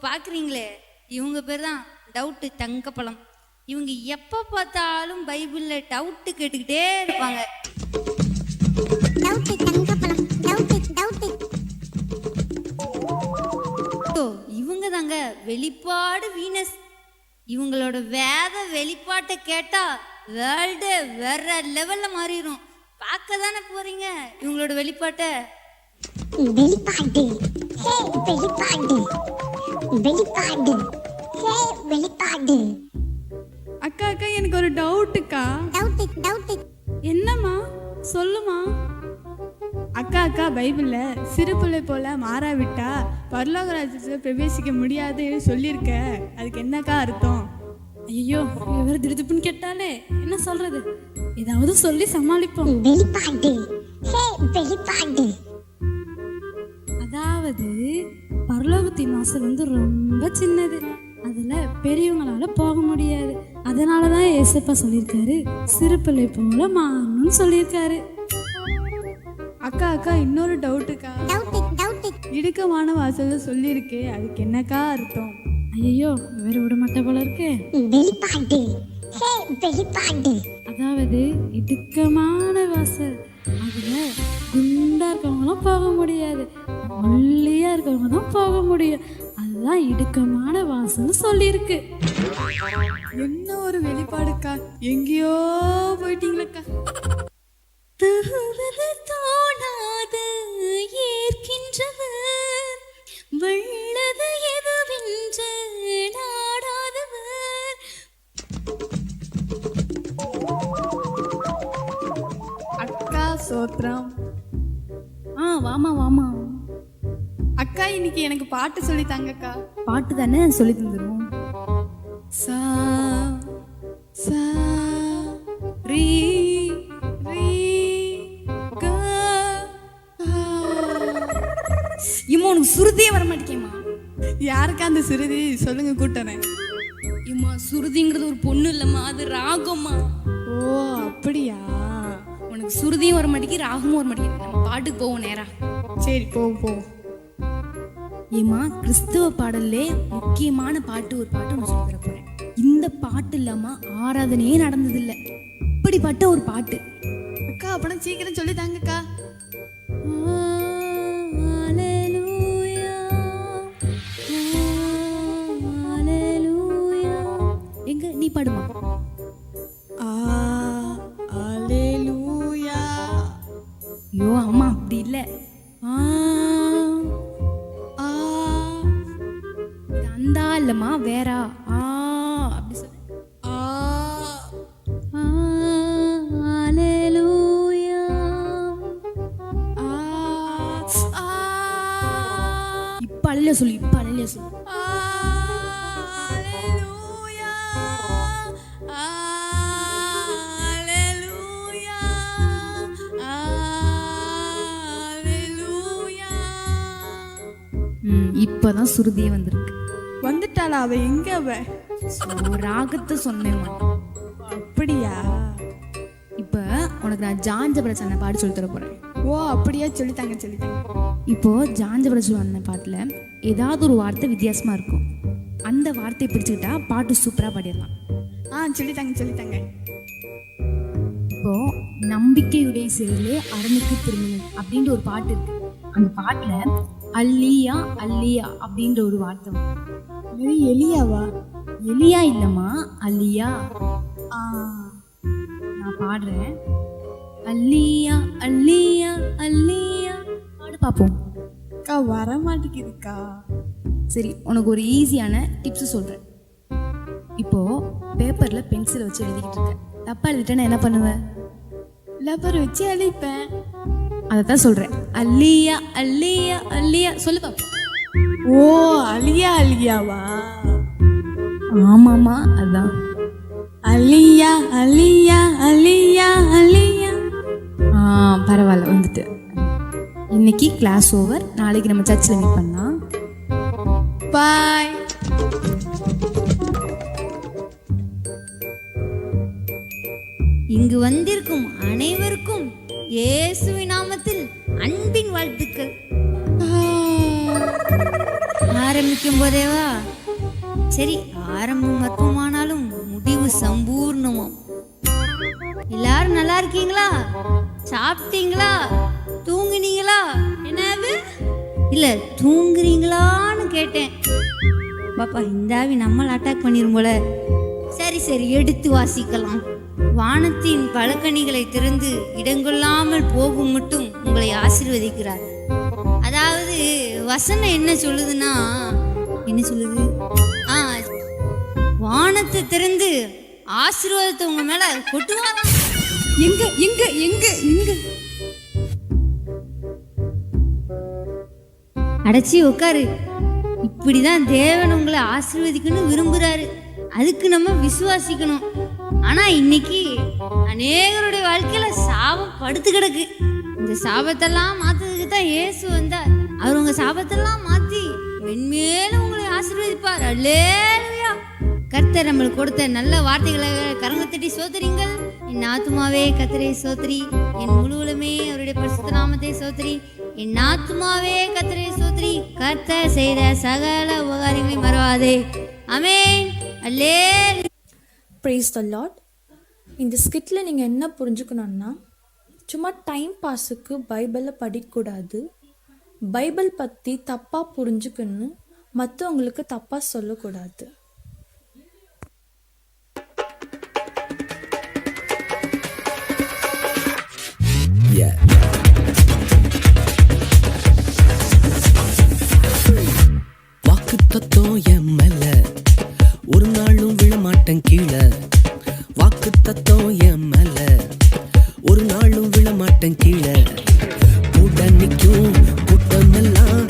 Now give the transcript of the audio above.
பார்க்குறீங்களே, இவங்க பேர் தான் டவுட்டு தங்கப்பழம். இவங்க எப்போ பார்த்தாலும் பைபிளில் டவுட்டு கேட்டுக்கிட்டே இருப்பாங்க. இவங்க தாங்க வெளிப்பாடு வீனஸ். இவங்களோட வேத வெளிப்பாட்டை கேட்டால் வேர்ல்டு வேற லெவலில் மாறிடும். பார்க்க தானே போறீங்க இவங்களோட வெளிப்பாட்டை. வெளிப்பாடு வெளிப்பாடு வெளிப்பாடு வெளிப்பாடு. அக்கா அக்கா எனக்கு ஒரு டவுட்டுக்கா. என்னம்மா சொல்லுமா. அக்கா அக்கா பைபிள்ல சிறு பிள்ளை போல மாறாவிட்டா பரலோக ராஜ்யத்துல பிரவேசிக்க முடியாதுன்னு சொல்லியிருக்க, அதுக்கு என்னக்கா அர்த்தம்? ஐயோ இவர் திடுதுப்புன்னு கேட்டாலே என்ன சொல்றது, ஏதாவது சொல்லி சமாளிப்போம். வெளிப்பாடு வெளிப்பாடு. அதாவது பரலோகத்தின் வாசல் ரொம்ப சின்னது, அதுல பெரியவங்களால போக முடியாது. அதனாலதான் ஏசப்பா சொல்லியிருக்காரு சிறு பிள்ளை போல மாறணும்னு சொல்லியிருக்காரு. அக்கா அக்கா இன்னொரு டவுட்டுக்கா. இடுக்கமான வாசல்ல சொல்லியிருக்கே, அதுக்கு என்னக்கா அர்த்தம்? ஐயோ வேற விட மாட்ட போல இருக்கு. வெளிப்பாடு வெளிப்பாடு. அதாவது இடுக்கமான வாசல், அதுல குண்டா இருக்கவங்களும் போக முடியாது, ஒல்லியா இருக்கவங்க தான் போக முடியும். அதுதான் இடுக்கமான வாசல் சொல்லியிருக்கு. என்ன ஒரு வெளிப்பாடுக்கா, எங்கேயோ போயிட்டீங்களக்கா. தோணாது ஏற்கின்றவர், வெள்ளது எதுவென்று நாடாதவர். அக்கா சோத்ரம். வாமா வாமா. அக்கா இன்னைக்கு எனக்கு பாட்டு சொல்லி தாங்கக்கா. பாட்டு தானே சொல்லி தந்துடும். சா சா ரீ ரீ கா. இம்மா உனக்கு சுருதியே வர மாட்டேங்கம்மா. யாருக்கா அந்த சுருதி சொல்லுங்க கூட்டறேன். இம்மா சுருதிங்கிறது ஒரு பொண்ணு இல்லம்மா, அது ராகம்மா. ஓ அப்படியா. உனக்கு சுருதியும் வர மாட்டேங்கி ராகமும் வர மாட்டேங்குது. நம்ம பாட்டுக்கு போவோம் நேரா. சரி போ போ. ஏமா கிறிஸ்துவ பாடல்லே முக்கியமான பாட்டு ஒரு பாட்டு ஒன்று சொல்லி தர போறேன். இந்த பாட்டு இல்லாம ஆராதனையே நடந்ததில்லை. இப்படிப்பட்ட ஒரு பாட்டு. அக்கா அப்பனா சீக்கிரம் சொல்லி தாங்கக்கா. எங்க நீ பாடுமா. ஐயோ அம்மா அப்படி இல்லை. அந்த இல்லம்மா வேற. அப்படி சொல்லு. இப்ப அழல சொல்லு, இப்ப அழல சொல்லு. இப்பதான் சுருதியே வந்திருக்கு. வந்துட்டாளா அவ? எங்க அவ? ராகத்தை சொன்னேன். அப்படியா. இப்ப உனக்கு நான் ஜாஞ்சபுர சன்ன பாட்டு சொல்லி தர போறேன். ஓ அப்படியா, சொல்லித்தாங்க சொல்லித்தாங்க. இப்போ ஜாஞ்சபுர சொன்ன பாட்டுல ஏதாவது ஒரு வார்த்தை வித்தியாசமா இருக்கும். அந்த வார்த்தையை பிடிச்சுக்கிட்டா பாட்டு சூப்பரா பாடிடலாம். சொல்லித்தாங்க சொல்லித்தாங்க. இப்போ நம்பிக்கையுடைய செயலே அரணுக்கு திரும்பினது அப்படின்ற ஒரு பாட்டு இருக்கு. அந்த பாட்டுல அல்லியா அல்லியா அப்படின்ற ஒரு வார்த்தை. எலியாவா? எலியா இல்லம்மா, அல்லியா. நான் பாடுறேன். அல்லியா அல்லியா அல்லியா பாடு பாப்போம். அக்கா வர மாட்டேங்குதுக்கா. சரி உனக்கு ஒரு ஈஸியான டிப்ஸ் சொல்றேன். இப்போ பேப்பர்ல பென்சிலை வச்சு எழுதிக்கிட்டு இருக்க, தப்பா எழுதிட்டேன்னா என்ன பண்ணுவேன்? லப்பர் வச்சு அழிப்பேன். அதைத்தான் சொல்றேன். அல்லியா அல்லியா அல்லியா சொல்லு பாப்போம். ஓ அலியா அலியாவா? ஆமாமா அதான். அலியா அலியா அலியா அலியா. பரவாயில்ல வந்துட்டு. இன்னைக்கு கிளாஸ் ஓவர். நாளைக்கு நம்ம சர்ச்சில் மீட் பண்ணலாம். பாய். இங்கு வந்திருக்கும் அனைவருக்கும் இயேசுவின் நாமத்தில் அன்பின் வாழ்த்துக்கள். ஆரம்பிக்கும் போதேவா? சரி, ஆரம்பம் அற்பமானாலும் முடிவு சம்பூர்ணமாம். எல்லாரும் நல்லா இருக்கீங்களா? சாப்பிட்டீங்களா? தூங்குனீங்களா? என்னது? இல்ல, தூங்குறீங்களான்னு கேட்டேன். பாப்பா, இந்தாவி நம்மளை அட்டாக் பண்ணிரும் போல. சரி சரி, எடுத்து வாசிக்கலாம். வானத்தின் பலகணிகளை திறந்து இடங்கொள்ளாமல் போகும் மட்டும் உங்களை ஆசீர்வதிக்கிறார். அதாவது வசனம் என்ன சொல்லுதுன்னா, என்ன சொல்லுது? வானத்தை திறந்து ஆசீர்வாதத்தை உங்க மேல கொட்டுவாராம். எங்க எங்க எங்க எங்க? அடைச்சி உட்காரு. இப்படிதான் தேவன் உங்களை ஆசீர்வதிக்கணும் விரும்புறாரு. அதுக்கு நம்ம விசுவாசிக்கணும். ஆனா இன்னைக்கு அநேகருடைய வாழ்க்கையில சாபம் படுத்து கிடக்கு. இந்த சாபத்தெல்லாம் மாத்ததுக்கு தான் இயேசு வந்தார். அவர் உங்க சாபத்தெல்லாம் மாத்தி மென்மேலும் உங்களை ஆசீர்வதிப்பார். அல்லேலூயா. கர்த்தர் நம்மளுக்கு கொடுத்த நல்ல வார்த்தைகளை கரங்கத்தட்டி சோதரிங்கள். என் ஆத்துமாவே கர்த்தரை சோதரி, என் முழுவலுமே அவருடைய பரிசுத்த நாமத்தை சோதரி. என் ஆத்துமாவே கர்த்தரை சோதரி, கர்த்தர் செய்த சகல உபகாரங்களை மறவாதே. Amen. Hallelujah. Praise the Lord. இந்த ஸ்கிட்டில் நீங்கள் என்ன புரிஞ்சுக்கணுன்னா, சும்மா டைம் பாஸுக்கு பைபிளை படிக்கக்கூடாது. பைபிள் பற்றி தப்பாக புரிஞ்சுக்கணும், மற்றவங்களுக்கு தப்பாக சொல்லக்கூடாது. வாக்கு தத்துவம் என் மேல ஒரு நாளும் விழமாட்டேன் கீழே. வாக்கு தத்துவம் என் மேல ஒரு நாளும் விழமாட்டேன் கீழே. கூட நிற்கும் கூட்டம் எல்லாம்